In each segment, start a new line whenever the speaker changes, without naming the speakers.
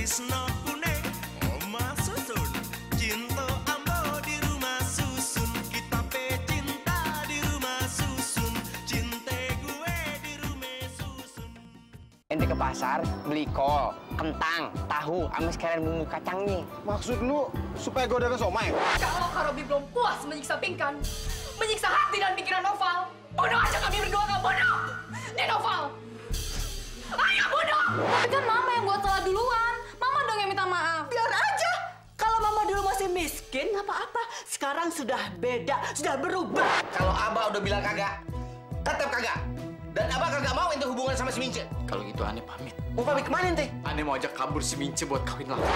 Trisno kuning, Oma Susun. Cinta ambo di rumah Susun. Kita pecinta di rumah Susun. Cinta gue di rumah Susun.
Ente ke pasar beli kol, kentang, tahu, sama sekalian bumbu kacangnya.
Maksud lu supaya gue dagang somai?
Kalau Kak Robi belum puas menyiksa Pingkan, menyiksa hati dan pikiran Noval, bunuh aja kami berdua, Kak, bunuh! Nih Noval! Ayo bunuh!
Tapi kan Mama yang buat salah duluan. Mama dong yang minta maaf.
Biar aja. Kalau Mama dulu masih miskin, nggak apa-apa. Sekarang sudah beda, sudah berubah.
Kalau Abah udah bilang kagak, tetap kagak. Dan Abah kagak mau ente hubungan sama si Mince.
Kalau gitu Ane pamit.
Mau pamit kemana ente?
Ane mau ajak kabur si Mince buat kawin lagi.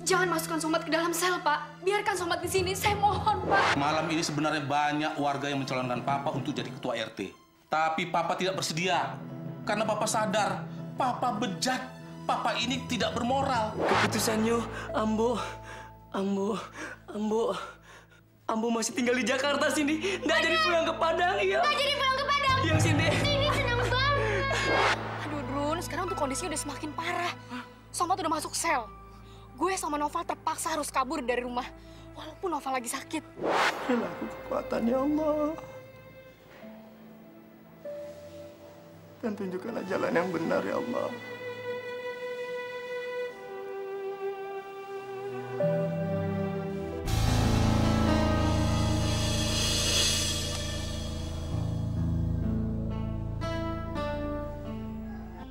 Jangan masukkan Somat ke dalam sel, Pak. Biarkan Somat di sini, saya mohon, Pak.
Malam ini sebenarnya banyak warga yang mencalonkan Papa untuk jadi ketua RT. Tapi Papa tidak bersedia. Karena Papa sadar, Papa bejat. Papa ini tidak bermoral.
Keputusannya, Ambo masih tinggal di Jakarta sini. Nggak jadi pulang ke Padang, ya.
Nggak jadi pulang ke Padang.
Yang sini.
Ini senang banget.
Aduh, Drun, sekarang tuh kondisinya udah semakin parah. Somat udah masuk sel. Gue sama Noval terpaksa harus kabur dari rumah. Walaupun Noval lagi sakit.
Berilah aku kekuatan, ya Allah. Dan tunjukkanlah jalan yang benar, ya Allah.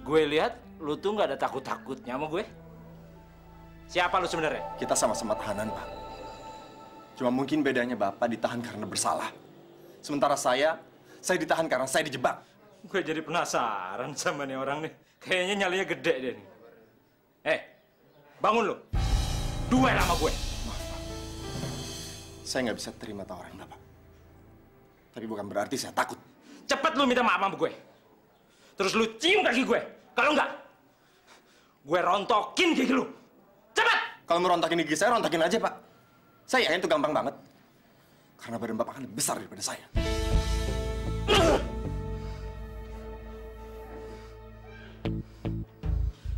Gue lihat lu tuh nggak ada takut-takutnya sama gue. Siapa lu sebenarnya?
Kita sama-sama tahanan, Pak. Cuma mungkin bedanya Bapak ditahan karena bersalah. Sementara saya ditahan karena saya dijebak.
Gue jadi penasaran sama nih orang nih. Kayaknya nyalinya gede deh nih. Bangun lu. Duel sama gue.
Maaf, Pak. Saya nggak bisa terima tawaran Bapak. Tapi bukan berarti saya takut.
Cepet lu minta maaf sama gue. Terus lu cium kaki gue. Kalau enggak, gue rontokin gigi lu. Cepet!
Kalau mau rontakin gigi saya, rontakin aja, Pak. Saya yakin itu gampang banget. Karena badan Bapak kan lebih besar daripada saya.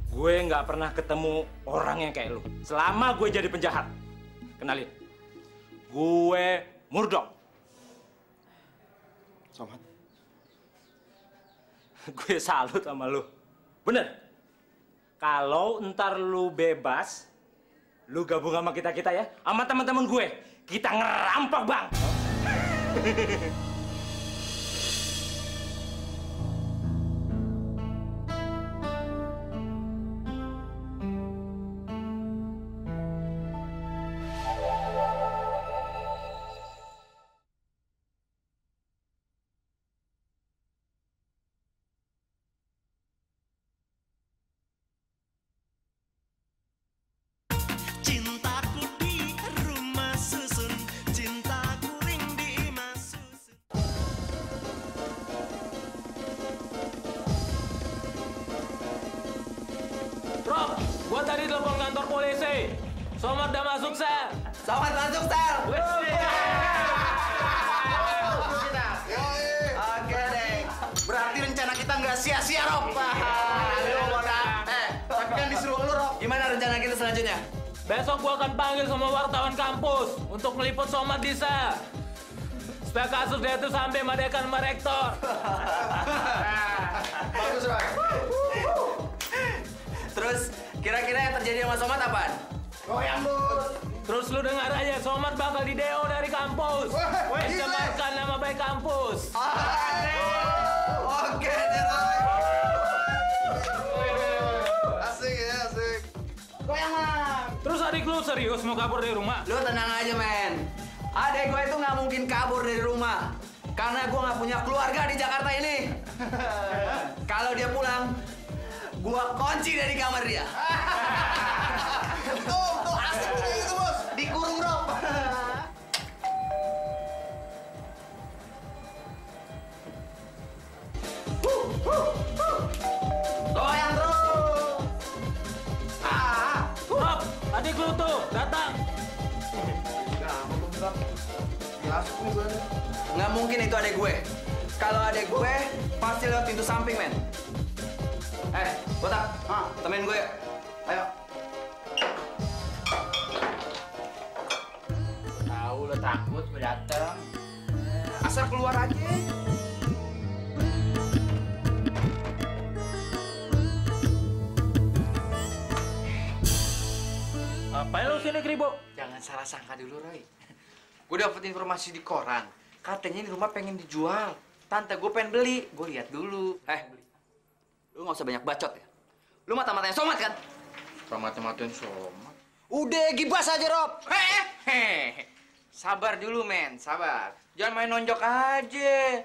Gue nggak pernah ketemu orang yang kayak lu. Selama gue jadi penjahat. Kenalin. Gue Murdok.
Somat.
Gue salut sama lu. Bener. Kalau ntar lu bebas, lu gabung sama kita-kita ya. Sama teman-teman gue. Kita ngerampok, Bang.
Cintaku di rumah Susun. Cintaku ring di rumah Susun.
Rob, gua tadi telepon kantor polisi. Somat udah masuk sel.
Somat masuk sel. Oke deh. Berarti rencana kita nggak sia-sia, Rob. Tapi kan disuruh lu, Rob. Gimana rencana kita selanjutnya?
Besok gua akan panggil semua wartawan kampus untuk meliput Somat di sel. Supaya kasus dia itu sampai sama dekan sama rektor.
Bagus, Rob. Terus kira-kira yang terjadi sama Somat apaan? Goyang, Bos.
Terus lu dengar aja, Somat bakal di DO dari kampus. Mencemarkan nama baik kampus.
Oke, Rob. Asik ya, asik. Goyang, Mam.
Terus adik lu serius mau kabur dari rumah?
Lu tenang aja, men. Adek gue itu nggak mungkin kabur dari rumah. Karena gue nggak punya keluarga di Jakarta ini. Kalau dia pulang, gue kunci dari kamar dia. Tuh, asik punya itu, Bos. Dikurung, Rob. Goyang terus.
Rob, adik lu tuh datang.
Nggak mungkin itu adek gue. Kalau adek gue, pasti lewat pintu samping, men. Botak, temenin gue. Ayo.
Tahu lo takut gue datang.
Asal keluar aja.
Ngapain lo sini, Kribo?
Jangan salah sangka dulu, Roy. Gue dapet informasi di koran. Katanya ini rumah pengen dijual. Tante, gue pengen beli. Gue lihat dulu. Lu nggak usah banyak bacot ya. Lu mata-matanya Somad kan?
Mata-matain Somad.
Udah, gibas aja, Rob. Sabar dulu, men. Sabar. Jangan main nonjok aja.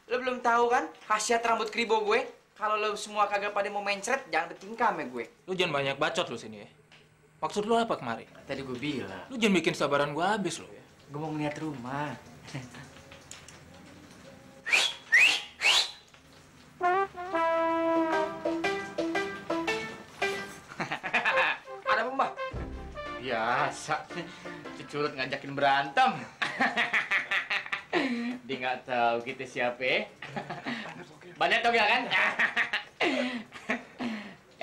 Lo belum tahu kan khasiat rambut Kribo gue? Kalau lo semua kagak pada mau mencret, jangan bertingkah sama gue.
Lu jangan banyak bacot lo sini ya. Maksud lu apa kemari?
Tadi gue bilang.
Lu jangan bikin sabaran gua habis lo.
Gue mau ngeliat rumah. Ada apa, Mbak? Biasa. Cucurut ngajakin berantem. Dia nggak tahu kita siapa ya. Banyak tau gak kan?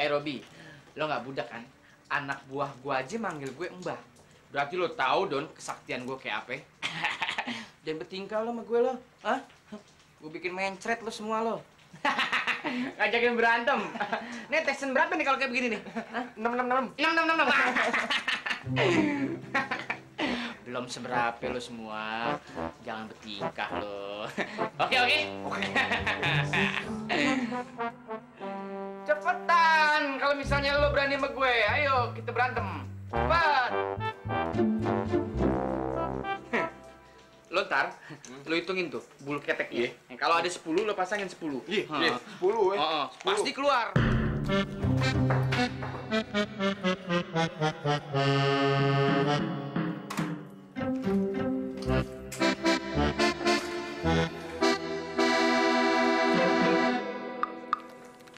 Robi, lo nggak budak kan? Anak buah gua aja manggil gue Mbah. Berarti lo tahu Don kesaktian gue kayak apa? Jangan bertingkah lo sama gue lo. Hah? Gue bikin mencret lo semua lo. Ngajakin berantem. Nih testen berapa nih kalau kayak begini nih? 6. Belum seberapa lo semua. Jangan bertingkah lo. Oke. Cepetan kalau misalnya lo berani sama gue. Ayo kita berantem. Cepat. Lo ntar, lo hitungin tuh bulu ketek ya. Kalau ada 10 lo pasangin 10.
Iya, 10 ya.
Pasti keluar.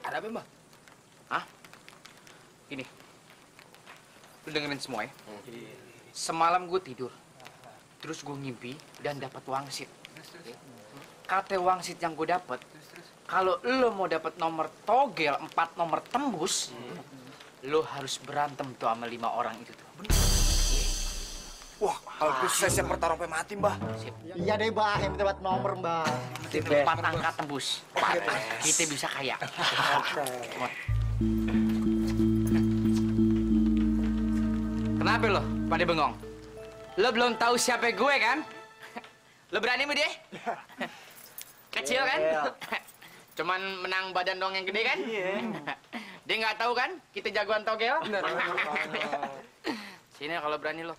Ada apa, Mbak? Hah? Gini. Lu dengerin semua ya. Semalam gue tidur. Terus gue ngimpi dan dapat wangsit. Kata wangsit yang gue dapat, kalau lo mau dapat nomor togel 4 nomor tembus, lo harus berantem tuh sama 5 orang itu tuh.
Wah, kalau itu saya siap bertarung sampai mati, Mbah.
Iya deh, Mbah, yang dapat nomor, Mbah.
4 angka tembus. Kita bisa kaya. Kenapa lo pada bengong? Lo belum tahu siapa gue kan? Lo berani sama dia? Kecil kan? Cuman menang badan doang yang gede kan? Dia nggak tahu kan? Kita jagoan togel. Sini kalau berani lo.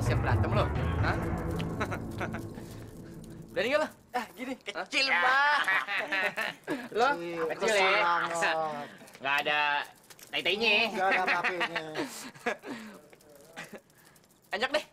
Siap berantem lo? Hah? Berani nggak lo?
Gini.
Kecil, Pak. Lo? Kecil ya? Nggak ada tai-tainya.
Nggak ada apa-apanya.
Anjak deh.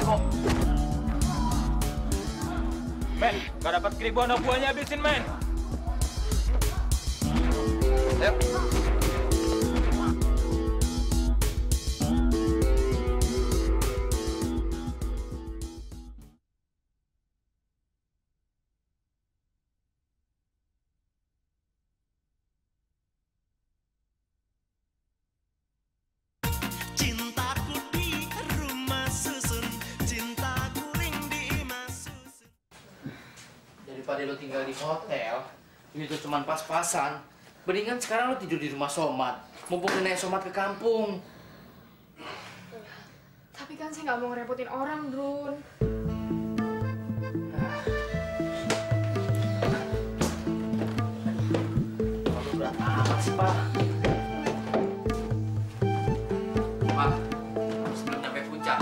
kok. Men, nggak dapat kribo anak buahnya habisin, men.
Yuk.
Cintaku di rumah susun, cintaku ring di imah susun.
Daripada lo tinggal di hotel, ini tuh cuman pas-pasan. Mendingan sekarang lo tidur di rumah Somad. Mumpung nenek Somad ke kampung.
Tapi kan saya nggak mau ngerepotin orang, Drun.
Kalau berat amat sih, Pak. Pak, sebelum nyampe puncak,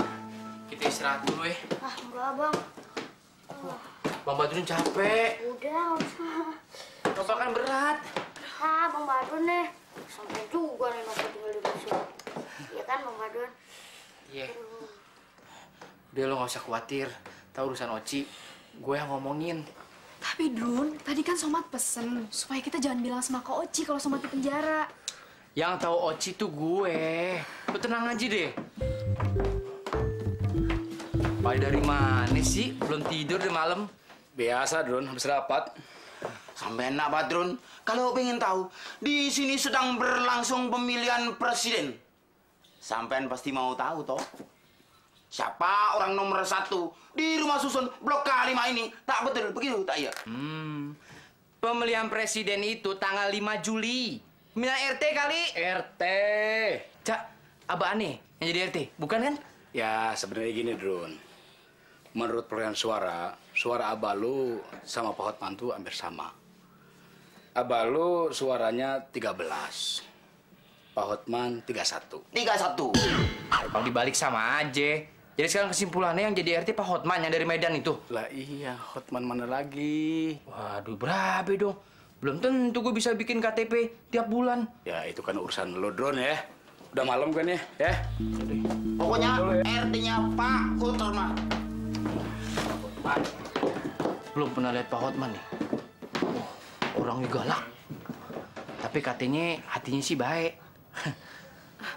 kita istirahat dulu ya.
Ah, enggak, Bang.
Bang Badrun capek.
Udah, nggak usah.
Nopal kan berat.
Ah, Bang Badrun nih. Sampai juga nih Nopal tinggal di musuh. Iya kan, Bang Badrun?
Iya. Udah lo nggak usah khawatir. Tahu urusan Oci, gue yang ngomongin.
Tapi Drun, tadi kan Somad pesen supaya kita jangan bilang sama Kak Oci kalau Somad di penjara.
Yang tahu Oci tuh gue. Lo tenang aja deh. Pai dari mana sih? Belum tidur di malam?
Biasa, Drun. Habis rapat.
Sampai enak, Badrun. Kalau pengen tahu, di sini sedang berlangsung pemilihan presiden. Sampean pasti mau tahu, toh? Siapa orang nomor 1 di rumah susun blok K5 ini? Tak betul, begitu, tak ya?
Pemilihan presiden itu tanggal 5 Juli. Pemilihan RT kali?
RT.
Cak, Abah aneh yang jadi RT, bukan kan?
Ya, sebenarnya gini, Drun. Menurut perolehan suara, suara Abah lu sama Pak Hotman tuh hampir sama. Abah lu suaranya 13. Pak Hotman 31.
31.
Kalau dibalik sama aja. Jadi sekarang kesimpulannya yang jadi RT Pak Hotman yang dari Medan itu.
Lah iya, Hotman mana lagi?
Waduh, berabe dong. Belum tentu gue bisa bikin KTP tiap bulan.
Ya, itu kan urusan lo, Drun ya. Udah malam kan ya? Ya.
Pokoknya RT-nya Pak Hotman.
Belum pernah lihat Pak Hotman nih. Oh, orangnya galak. Tapi katanya hatinya sih baik.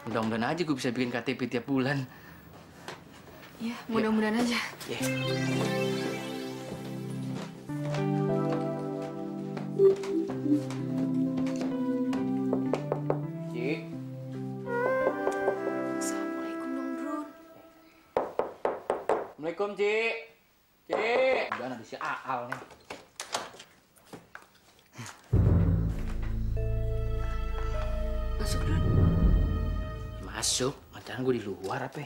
Mudah-mudahan aja gue bisa bikin KTP tiap bulan.
Ya, mudah-mudahan aja.
Ya. Cik.
Assalamualaikum dong, Drun.
Assalamualaikum, Cik. Cik. Udah ada si Aal nih.
Masuk, Drun.
Masuk? Macam gue di luar apa?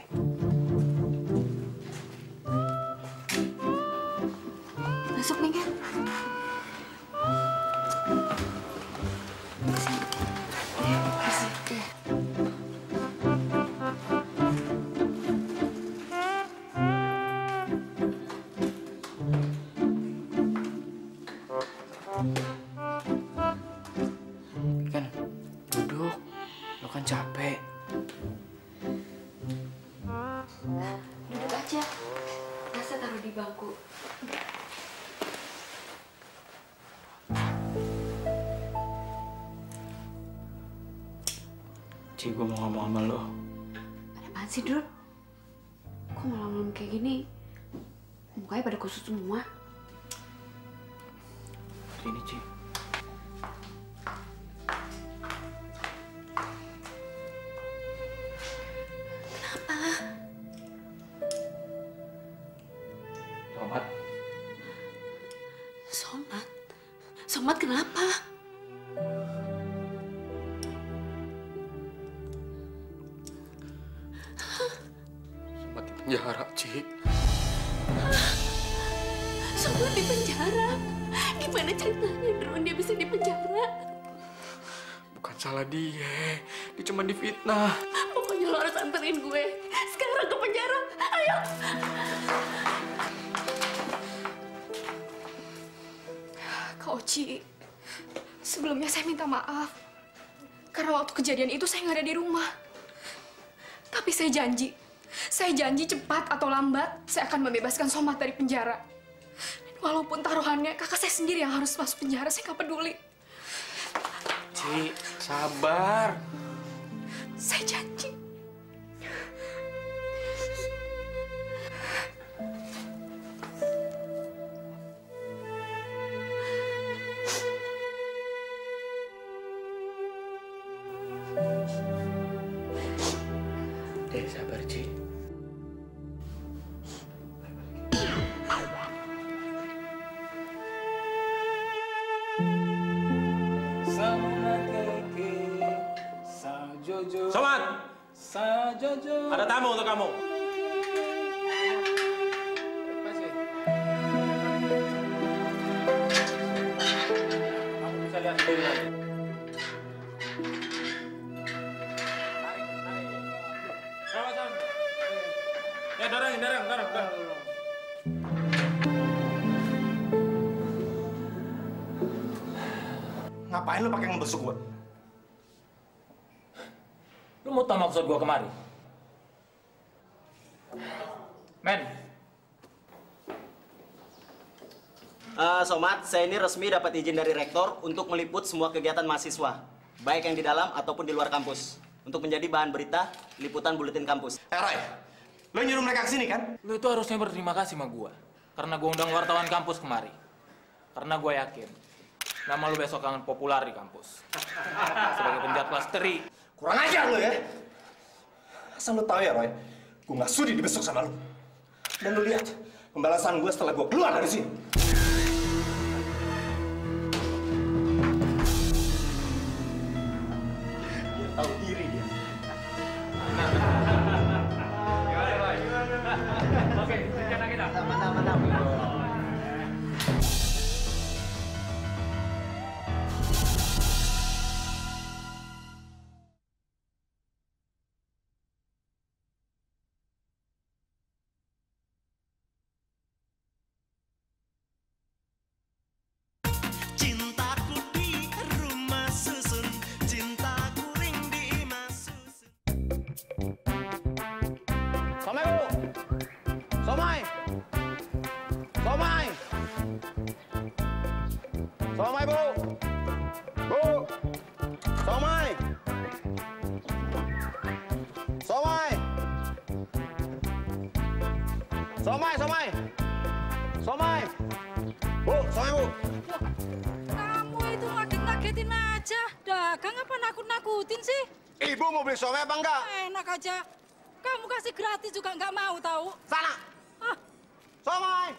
Masuk, nih kan?
Kan, duduk. Lo kan capek.
Duduk aja. Masa taruh di bangku?
Cik, gue mau ngomong sama lo.
Ada apaan sih, Drun? Kok malam-malam kayak gini? Mukanya pada kusut semua.
Sini, Cik. Somad.
Somad? Somad kenapa?
Somad di penjara, Cik.
Somad di penjara? Gimana ceritanya, Drun? Dia bisa di penjara?
Bukan salah dia. Dia cuma difitnah.
Pokoknya lo harus anterin gue sekarang ke penjara. Ayo! Kak Oci, sebelumnya saya minta maaf. Karena waktu kejadian itu saya nggak ada di rumah. Tapi saya janji, Saya janji cepat atau lambat, saya akan membebaskan Somad dari penjara. Walaupun taruhannya kakak saya sendiri yang harus masuk penjara, saya nggak peduli.
Ci, sabar.
Saya janji.
Sabar, Ci.
Somad! Ada tamu untuk kamu. Kamu bisa lihat sendiri nanti. Ya, dorong.
Ngapain lu pakai ngebesuk gua?
Lu mau tau maksud gua kemari? Men.
Somad, saya ini resmi dapat izin dari rektor untuk meliput semua kegiatan mahasiswa, baik yang di dalam ataupun di luar kampus, untuk menjadi bahan berita liputan buletin kampus.
Roy, lu nyuruh mereka kesini kan?
Lu itu harusnya berterima kasih sama gua, karena gua undang wartawan kampus kemari. Karena gua yakin nama lu besok akan populer di kampus sebagai penjahat kelas teri.
Kurang ajar lu ya. Asal lu tahu ya, Roy, gua nggak sudi dibesuk sama lu. Dan lu lihat pembalasan gua setelah gua keluar dari sini. Dia tahu diri dia.
Oke, rencana kita.
Mantap.
Cintaku di rumah susun, cintaku ring di imah susun.
Somai, Bu. Somai. Somai. Somai, Bu. Bu. Somai. Somai. Somai. Somai. Bu, somai, Bu.
Kamu itu ngagetin aja. Dagang apa nakut-nakutin sih?
Ibu mau beli somai apa enggak?
Enak aja. Kamu kasih gratis juga nggak mau tahu.
Sana. Somai.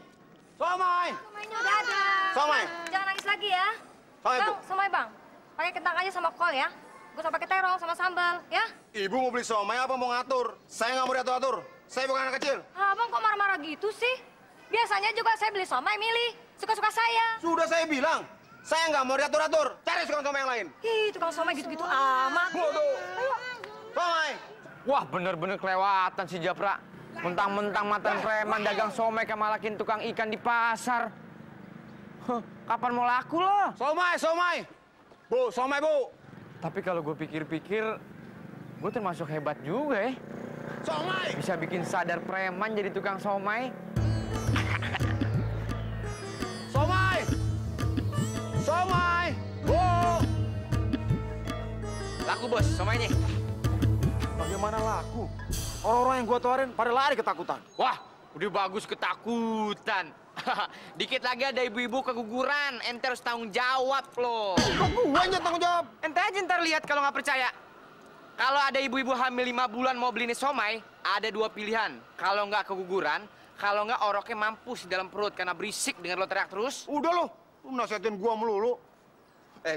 Somai.
Dadah.
Somai.
Jangan nangis lagi ya.
Somai, Bu.
Bang, somai bang. Pakai kentang aja sama kol ya. Gue sama pakai terong sama sambal ya.
Ibu mau beli somai apa mau ngatur? Saya nggak mau diatur-atur. Saya bukan anak kecil.
Abang kok marah-marah gitu sih? Biasanya juga saya beli somai milih. Suka-suka saya.
Sudah saya bilang. Saya nggak mau diatur-atur. Cari tukang somai yang lain.
Ih, tukang somai gitu-gitu amat.
Bodoh.
Ayo.
Somai.
Wah, bener-bener kelewatan si Japra. Mentang-mentang mantan preman dagang somai kayak malakin tukang ikan di pasar. Huh, kapan mau laku lo?
Somai. Bu, somai, Bu.
Tapi kalau gue pikir-pikir, gue termasuk hebat juga ya.
Somai.
Bisa bikin sadar preman jadi tukang somai.
Somai. Bu.
Laku, Bos, somainya.
Bagaimana laku? Orang-orang yang gua tawarin pada lari ketakutan.
Wah, udah bagus ketakutan. Dikit lagi ada ibu-ibu keguguran. Ente harus tanggung jawab loh.
Kok gua yang tanggung jawab?
Ente aja ntar lihat kalau nggak percaya. Kalau ada ibu-ibu hamil 5 bulan mau beli ini somai, ada 2 pilihan. Kalau nggak keguguran, kalau nggak oroknya mampus di dalam perut karena berisik dengan lo teriak terus.
Udah lo, nasihatin gua melulu.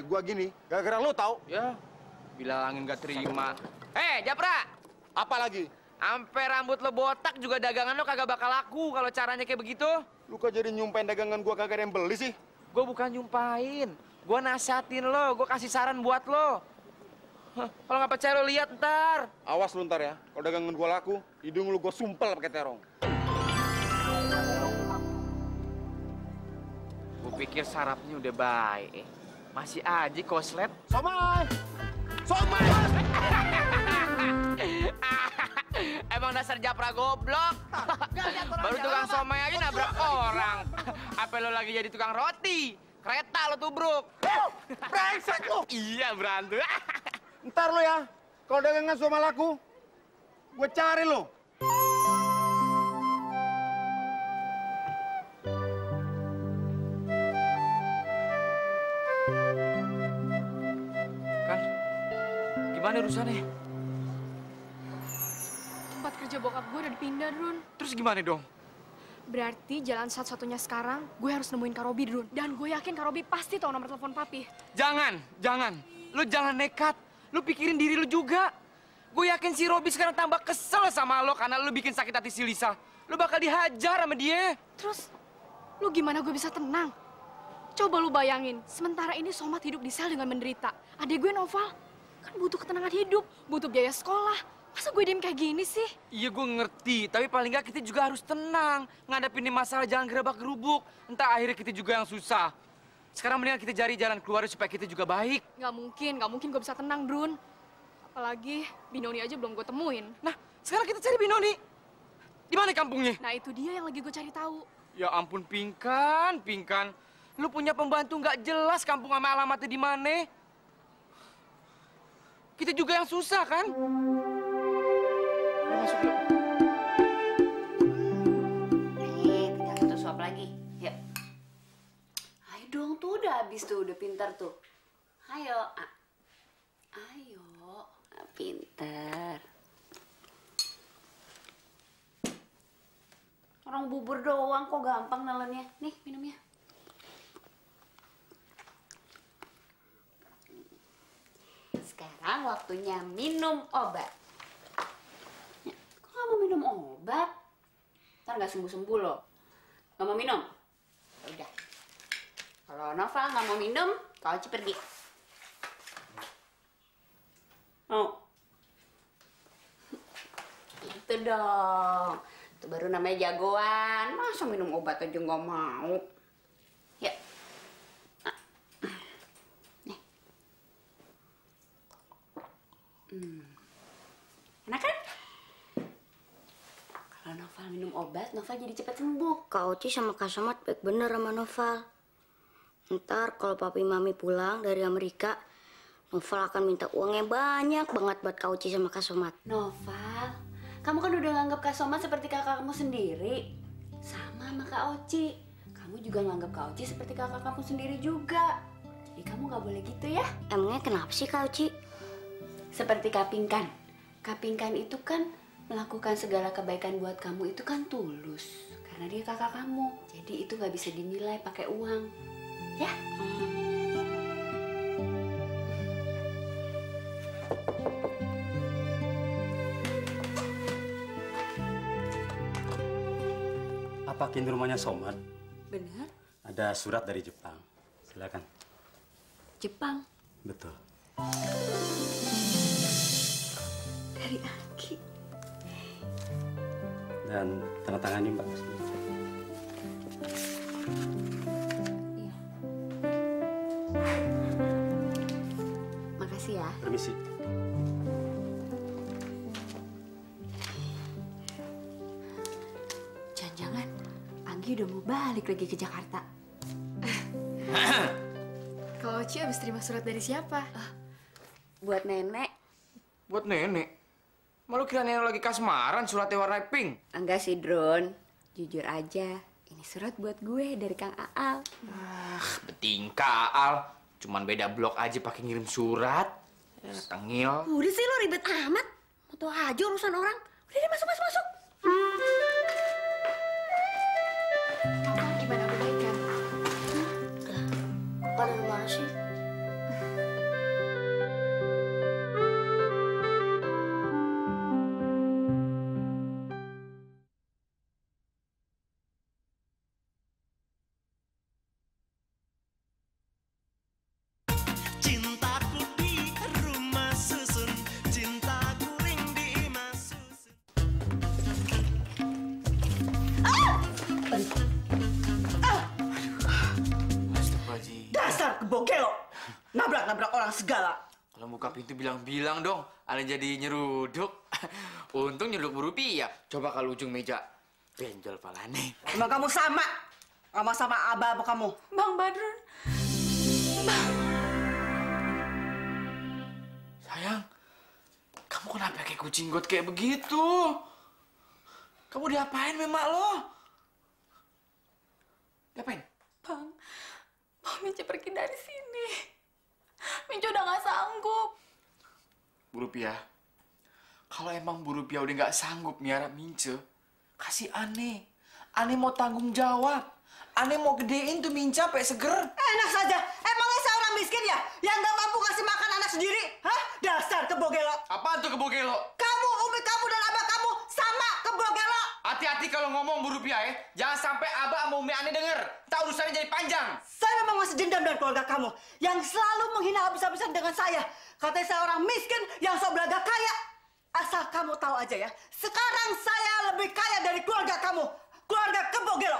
Gua gini, gara-gara lo tau.
Ya, bilangin nggak terima. Japra!
Apa lagi?
Ampe rambut lo botak juga dagangan lo kagak bakal laku kalau caranya kayak begitu.
Lu kok jadi nyumpain dagangan gua kagak ada yang beli sih?
Gue bukan nyumpain. Gue nasihatin lo, gue kasih saran buat lo. Kalau nggak percaya lo lihat ntar.
Awas lu ntar ya, kalau dagangan gua laku, hidung lu gua sumpel pakai terong.
Gue pikir sarapnya udah baik. Masih aja koslet.
Somai! Somai!
Emang dasar japra goblok. Baru tukang somai aja nabrak orang. Apa lo lagi jadi tukang roti? Kereta lo tubruk.
Brengsek lo.
Iya, berantem.
Ntar lo ya, kalau dagangan sama laku, gue cari lo.
Kan, gimana urusannya?
Tempat kerja bokap gue udah dipindah, Drun.
Terus gimana dong?
Berarti jalan satu-satunya sekarang, gue harus nemuin Kak Robi, Drun. Dan gue yakin Kak Robi pasti tahu nomor telepon papi.
Jangan. Lu jangan nekat. Lu pikirin diri lu juga. Gue yakin si Robi sekarang tambah kesel sama lo karena lu bikin sakit hati si Lisa. Lu bakal dihajar sama dia.
Terus, lu gimana gue bisa tenang? Coba lu bayangin, sementara ini Somat hidup di sel dengan menderita. Adek gue Noval, kan butuh ketenangan hidup, butuh biaya sekolah. Masa gue diem kayak gini sih?
Iya gue ngerti, tapi paling nggak kita juga harus tenang. Ngadepin ini masalah jangan gerabak gerubuk. Entar akhirnya kita juga yang susah. Sekarang mendingan kita cari jalan keluar supaya kita juga baik.
Gak mungkin gue bisa tenang, Drun. Apalagi Binoni aja belum gue temuin.
Nah, sekarang kita cari Binoni. Di mana kampungnya?
Nah itu dia yang lagi gue cari tahu.
Ya ampun, Pingkan. Lu punya pembantu nggak jelas kampung sama alamatnya di mana. Kita juga yang susah kan? Masuk yuk.
Nih, tinggal satu suap lagi. Yuk. Ayo dong, tuh udah habis tuh, udah pintar tuh. Ayo. Ayo. Pintar. Orang bubur doang kok gampang nelennya. Nih, minumnya. Sekarang waktunya minum obat. Kok nggak mau minum obat? Ntar nggak sembuh-sembuh loh. Nggak mau minum? Ya udah. Kalau Noval nggak mau minum, Kak Oci pergi. Mau? Itu dong. Itu baru namanya jagoan. Masa minum obat aja nggak mau? Ya. Nih. Enak kan? Kalau Noval minum obat, Noval jadi cepat sembuh.
Kak Oci sama Kak Somat baik bener sama Noval. Ntar kalau papi mami pulang dari Amerika, Noval akan minta uangnya banyak banget buat Kak Oci sama Kak Somat.
Noval, kamu kan udah nganggap Kak Somat seperti kakak kamu sendiri. Sama Kak Oci. Kamu juga nganggap Kak Oci seperti kakak kamu sendiri juga. Jadi kamu nggak boleh gitu ya.
Emangnya kenapa sih Kak Oci?
Seperti Kak Pingkan. Kak Pingkan itu kan melakukan segala kebaikan buat kamu itu kan tulus. Karena dia kakak kamu. Jadi itu nggak bisa dinilai pakai uang. Ya?
Apa Kin rumahnya Somat?
Benar?
Ada surat dari Jepang. Silakan.
Jepang?
Betul.
Dari Aki.
Dan tanda tangani Mbak.
Makasih ya.
Permisi.
Jangan-jangan Anggi udah mau balik lagi ke Jakarta.
Kak Oci abis terima surat dari siapa?
Buat nenek.
Buat nenek? Malu kira nenek lagi kasmaran suratnya warna pink?
Enggak sih, Drone. Jujur aja, ini surat buat gue dari Kang Aal.
Betingkah, Al. Cuman beda blok aja pakai ngirim surat. Tengil.
Udah sih lo ribet amat. Mau tau aja urusan orang. Udah deh, masuk.
Gimana udah baik kan?
Pada mana sih?
Cintaku di rumah susun, cintaku ring di mas susun.
Astagfirullahaladzim.
Dasar kebokelo! Nabrak-nabrak orang segala.
Kalau buka pintu bilang-bilang dong, ada jadi nyeruduk. Untung nyeluk berupiah. Coba kalau ujung meja benjol palane.
Emang kamu sama abah apa kamu?
Bang Badrun. Bang.
Sayang, kamu kenapa kayak kucing got kayak begitu? Kamu diapain memang lo? Diapain?
Bang, Mince pergi dari sini. Mince udah nggak sanggup.
Bu Rupiah, kalau emang Bu Rupiah udah nggak sanggup miara Mince, kasih Ane. Ane mau tanggung jawab. Ane mau gedein tuh Mince sampai seger.
Enak saja. Emangnya saya orang miskin ya? Yang nggak mampu kasih makan anak sendiri? Hah? Dasar kebogelo.
Apaan tuh kebogelo?
Kamu, umi kamu, dan abah kamu sama kebogelo.
Hati-hati kalau ngomong Bu Rupiah ya. Jangan sampai abah sama umi Ane denger. Tak urusannya jadi panjang.
Saya memang masih dendam dengan keluarga kamu yang selalu menghina habis-habisan dengan saya. Katanya saya orang miskin yang sok belaga kaya. Asal kamu tahu aja ya, sekarang saya lebih kaya dari keluarga kamu. Keluarga kebogelo.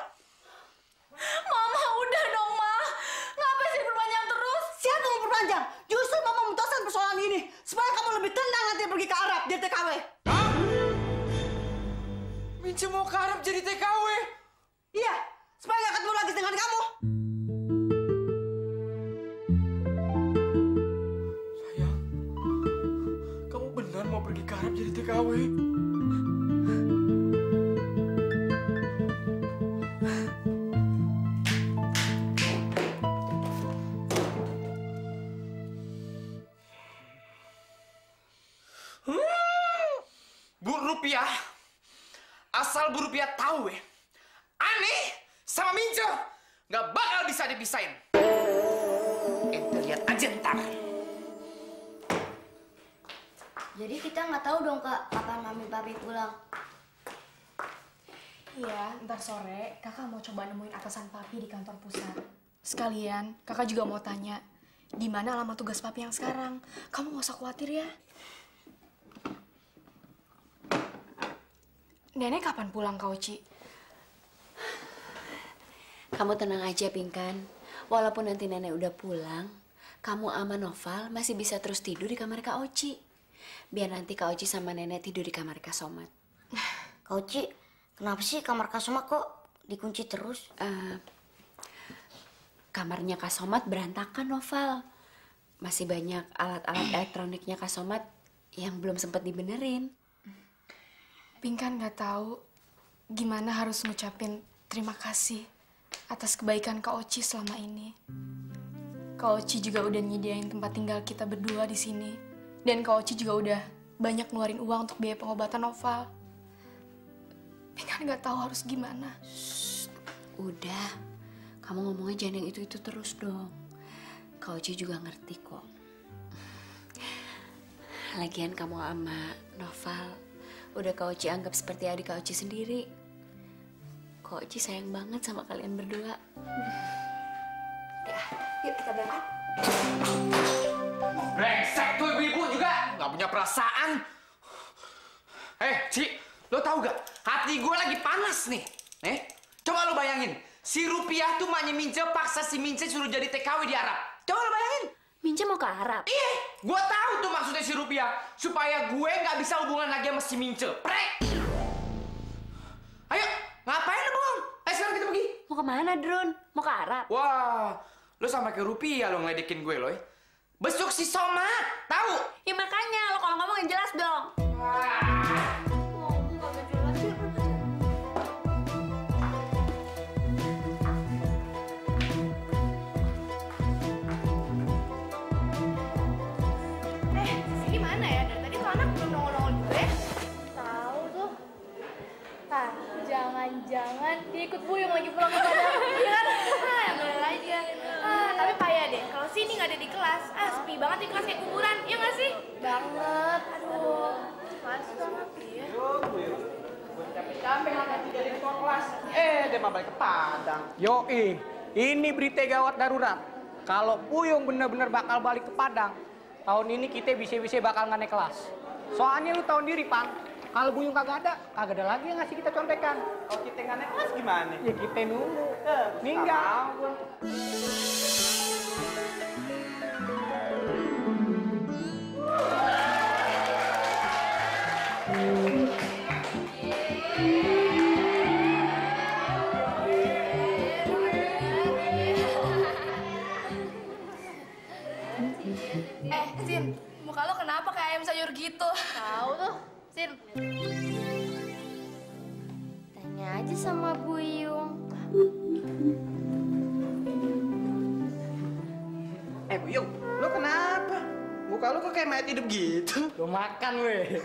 Mama, udah dong, Ma. Ngapain sih diperpanjang terus?
Siapa yang memperpanjang? Justru Mama memutuskan persoalan ini supaya kamu lebih tenang nanti pergi ke Arab jadi TKW.
Mince mau ke Arab jadi TKW?
Iya, supaya nggak ketemu lagi dengan kamu.
Sayang, kamu benar mau pergi ke Arab jadi TKW? Bu Rupiah, asal Bu Rupiah tahu ya, Ane sama Mince nggak bakal bisa dipisahin. Ente lihat aja ntar.
Jadi kita nggak tahu dong Kak, kapan Mami Papi pulang.
Iya, ntar sore kakak mau coba nemuin atasan papi di kantor pusat. Sekalian, kakak juga mau tanya, di mana alamat tugas papi yang sekarang. Kamu nggak usah khawatir ya. Nenek kapan pulang, Kak Oci?
Kamu tenang aja, Pinkan. Walaupun nanti nenek udah pulang, kamu sama Noval masih bisa terus tidur di kamar Kak Oci. Biar nanti Kak Oci sama nenek tidur di kamar Kak Somat.
Kak Oci, kenapa sih kamar Kak Somat kok dikunci terus?
Kamarnya Kak Somat berantakan, Noval. Masih banyak alat-alat elektroniknya Kak Somat yang belum sempat dibenerin.
Pinkan nggak tahu gimana harus ngucapin terima kasih atas kebaikan Kak Oci selama ini. Kak Oci juga udah nyediain tempat tinggal kita berdua di sini. Dan Kak Oci juga udah banyak ngeluarin uang untuk biaya pengobatan Noval. Pinkan nggak tahu harus gimana.
Udah, kamu ngomongnya jangan yang itu-itu terus dong. Kak Oci juga ngerti kok. Lagian kamu sama Noval udah Kak Oci anggap seperti adik Kak Oci sendiri. Kak Oci sayang banget sama kalian berdua. Ya, yuk kita berangkat.
Brengsek tuh ibu-ibu juga nggak punya perasaan. Ci, lo tahu gak? Hati gue lagi panas nih. Coba lo bayangin, si Rupiah tuh maknya Mince paksa si Mince suruh jadi TKW di Arab. Coba lo bayangin.
Mince mau ke Arab?
Iya, gue tahu tuh maksudnya si Rupiah. Supaya gue nggak bisa hubungan lagi sama si Mince. Prek! Ayo, ngapain lo bang? Ayo sekarang kita pergi.
Mau kemana, Drun? Mau ke Arab?
Wah, lo sama kayak Rupiah lo ngeledekin gue lo ya. Besuk si Somat, tahu?
Ya makanya, lo kalau ngomong yang jelas dong.
Sisi mana ya? Dari tadi tuh anak belum nongol-nongol juga ya?
Tahu tuh. Jangan-jangan dia ikut Buyung lagi pulang ke Padang. Iya kan? Yang bener aja. Tapi payah deh. Kalau sini nggak ada di kelas. Sepi banget di kelas kayak kuburan. Iya nggak sih? Banget. Aduh. Males banget. Iya.
Capek-capek nanti jadi ketua kelas. Dia malah balik ke Padang. Yoi, ini berita gawat darurat. Kalau Puyung bener-bener bakal balik ke Padang, tahun ini kita bisa-bisa bakal nggak naik kelas. Soalnya lu tahu diri, Pan. Kalau Buyung kagak ada lagi yang ngasih kita contekan. Kalau kita nggak naik kelas gimana? Ya kita nunggu. Ninggal.
diajarin. Tanya aja sama Buyung.
Buyung, lu kenapa? Muka lu kok kayak mayat hidup gitu? Belum makan, weh.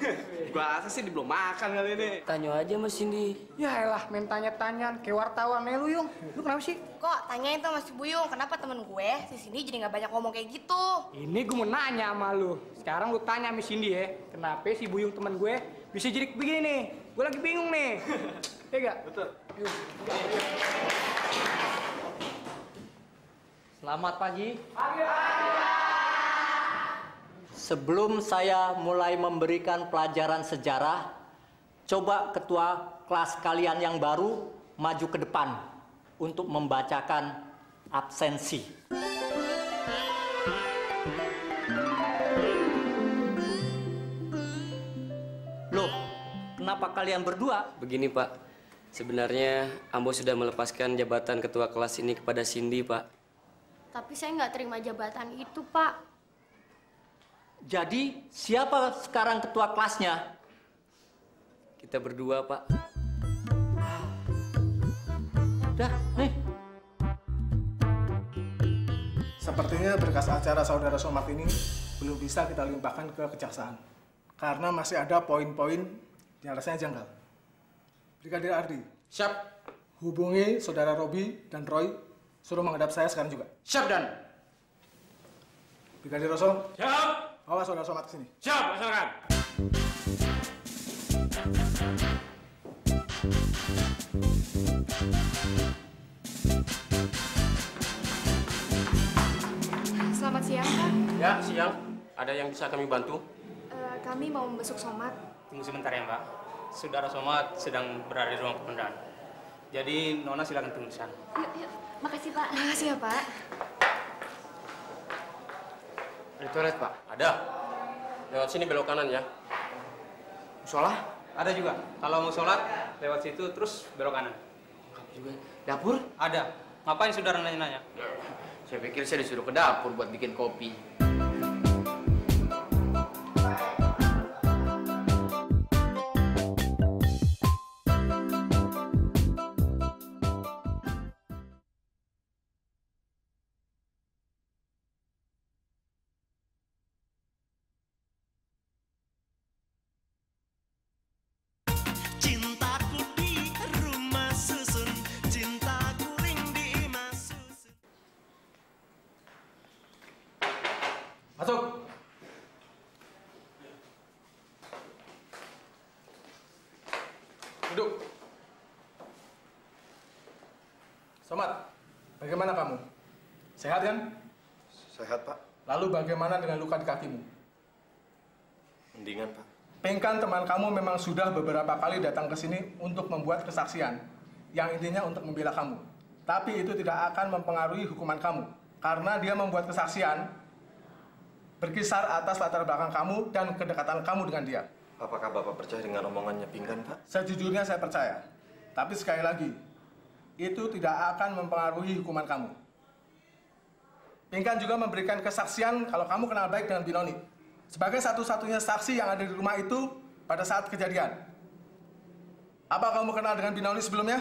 Gua rasa sih belum makan kali ini.
Tanya aja Mas Cindy.
Ya elah, main tanya-tanyaan kayak wartawan lu, Yung. Lu kenapa sih?
Kok tanyain tuh Mas Buyung, kenapa temen gue si Cindy jadi nggak banyak ngomong kayak gitu?
Ini gue mau nanya sama lu. Sekarang lu tanya sama Cindy ya, kenapa si Buyung temen gue bisa jadi begini nih? Gue lagi bingung nih. Iya gak? Betul. Yuk.
Selamat pagi.
Pagi.
Sebelum saya mulai memberikan pelajaran sejarah, coba ketua kelas kalian yang baru maju ke depan untuk membacakan absensi. Loh, kenapa kalian berdua?
Begini Pak, sebenarnya Ambo sudah melepaskan jabatan ketua kelas ini kepada Cindy Pak.
Tapi saya nggak terima jabatan itu, Pak.
Jadi, siapa sekarang ketua kelasnya?
Kita berdua, Pak.
Dah, nih.
Sepertinya berkas acara saudara Somad ini belum bisa kita limpahkan ke kejaksaan. Karena masih ada poin-poin yang rasanya janggal. Brigadir Ardi.
Siap.
Hubungi saudara Robi dan Roy, suruh menghadap saya sekarang juga.
Siap, Dan.
Brigadir Rosom.
Siap.
Bawa saudara Somad ke sini.
Siap, laksanakan.
Selamat siang, Pak.
Ya, siang. Ada yang bisa kami bantu?
Kami mau membesuk Somad.
Tunggu sebentar ya, Mbak. Saudara Somad sedang berada di ruang pengendara. Jadi, Nona silakan tunggu di sana.
Yuk. Makasih, Pak.
Makasih ya, Pak.
Ada toilet, Pak? Ada. Lewat sini belok kanan ya.
Musola? Ada juga. Kalau mau sholat, lewat situ terus belok kanan.
Juga. Dapur?
Ada. Ngapain saudara nanya-nanya?
Saya pikir saya disuruh ke dapur buat bikin kopi.
Cintaku di rumah susun, cinta guling di imah susun.
Masuk. Duduk. Somad, bagaimana kamu? Sehat kan?
Sehat, Pak.
Lalu bagaimana dengan luka di kakimu?
Mendingan, Pak.
Pengkan teman kamu memang sudah beberapa kali datang ke sini untuk membuat kesaksian, yang intinya untuk membela kamu. Tapi itu tidak akan mempengaruhi hukuman kamu, karena dia membuat kesaksian berkisar atas latar belakang kamu dan kedekatan kamu dengan dia.
Apakah Bapak percaya dengan omongannya Pingkan, Pak?
Sejujurnya saya percaya, tapi sekali lagi, itu tidak akan mempengaruhi hukuman kamu. Pingkan juga memberikan kesaksian kalau kamu kenal baik dengan Binoni, sebagai satu-satunya saksi yang ada di rumah itu pada saat kejadian. Apa kamu kenal dengan Binoni sebelumnya?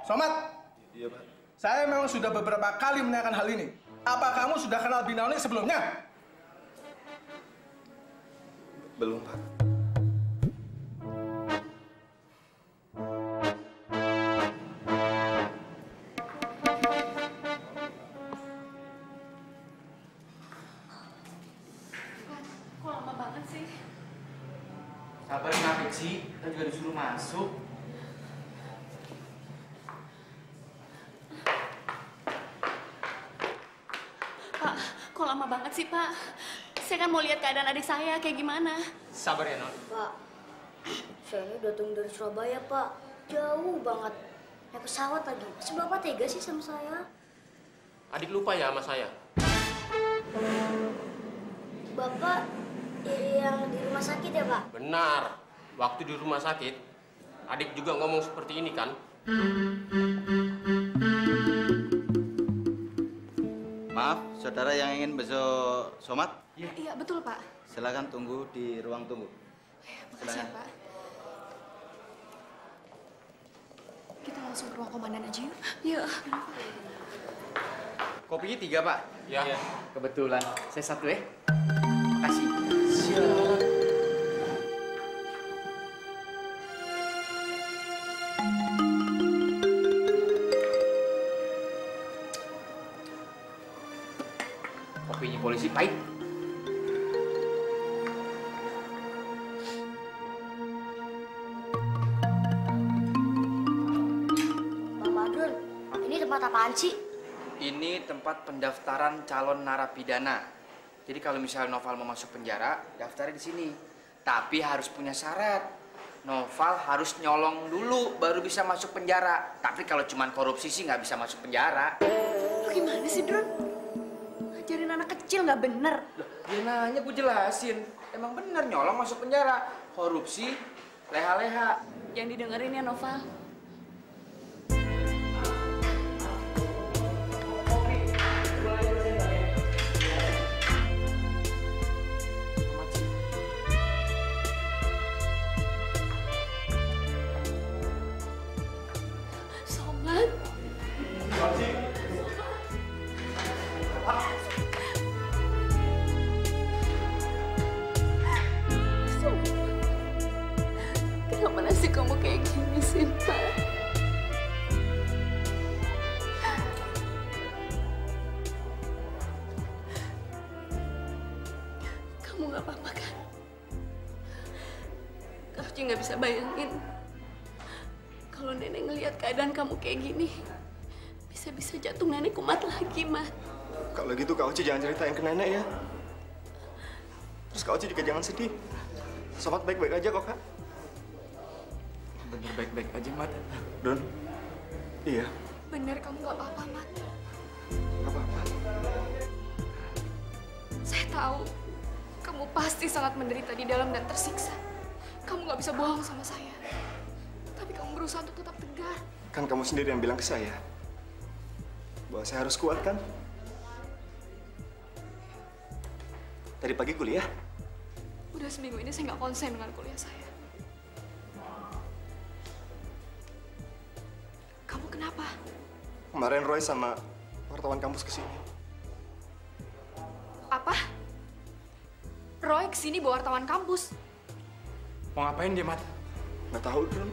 Somad?
Iya, Pak.
Saya memang sudah beberapa kali menanyakan hal ini. Apa kamu sudah kenal Binoni sebelumnya?
Belum, Pak.
Kok lama banget sih?
Sabar kenapa sih? Kita juga disuruh masuk.
Pak, kok lama banget sih, Pak? Saya kan mau lihat keadaan adik saya kayak gimana.
Sabar ya, Non.
Pak, saya ini datang dari Surabaya, Pak. Jauh banget. Naik pesawat lagi. Masa Bapak tega sih sama saya?
Adik lupa ya sama saya?
Bapak yang di rumah sakit ya, Pak?
Benar. Waktu di rumah sakit, adik juga ngomong seperti ini kan?
Maaf, saudara yang ingin besok Somad?
Iya, betul, Pak.
Silakan tunggu di ruang tunggu.
Makasih ya, Pak. Kita langsung ke ruang komandan aja yuk.
Iya. Kopinya 3, Pak?
Ya.
Kebetulan. Saya 1 ya. Makasih.
Siap.
Kopinya polisi pahit.
Bang Badrun, ini tempat apaan sih?
Ini tempat pendaftaran calon narapidana. Jadi kalau misalnya Noval mau masuk penjara, daftarnya di sini. Tapi harus punya syarat. Noval harus nyolong dulu baru bisa masuk penjara. Tapi kalau cuma korupsi sih nggak bisa masuk penjara.
Lu gimana sih, Drun? Ngajarin anak kecil nggak bener.
Dia nanya, gue jelasin. Emang bener nyolong masuk penjara. Korupsi, leha-leha.
Yang didengerin ya, Noval. Somat. Kenapa nasib kamu kayak gini sih, Pak? Kamu nggak apa-apa kan? Kauci nggak bisa bayangin kalau nenek ngelihat keadaan kamu kayak gini, bisa-bisa jatuh nenek kumat lagi, Mat.
Kalau gitu Kak Oci jangan ceritain ke nenek ya. Terus Kak Oci juga jangan sedih. Somat baik-baik aja kok, Kak.
Bener baik-baik aja, Mat.
Don? Iya.
Bener kamu nggak apa-apa, Mat.
Nggak apa-apa.
Saya tahu kamu pasti sangat menderita di dalam dan tersiksa. Kamu nggak bisa bohong sama saya. Tapi kamu berusaha untuk tetap tegar.
Kan kamu sendiri yang bilang ke saya bahwa saya harus kuat, kan? Tadi pagi kuliah.
Udah seminggu ini saya nggak konsen dengan kuliah saya. Kamu kenapa?
Kemarin Roy sama wartawan kampus kesini.
Apa? Roy kesini bawa wartawan kampus.
Mau ngapain dia, Mat?
Nggak tahu, Dron.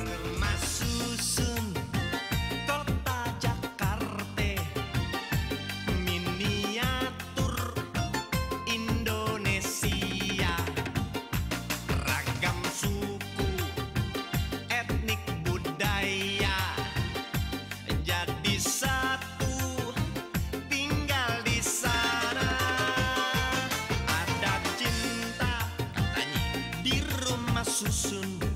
Rumah susun kota Jakarta, miniatur Indonesia, ragam suku, etnik budaya, jadi satu tinggal di sana. Ada cinta katanya di rumah susun.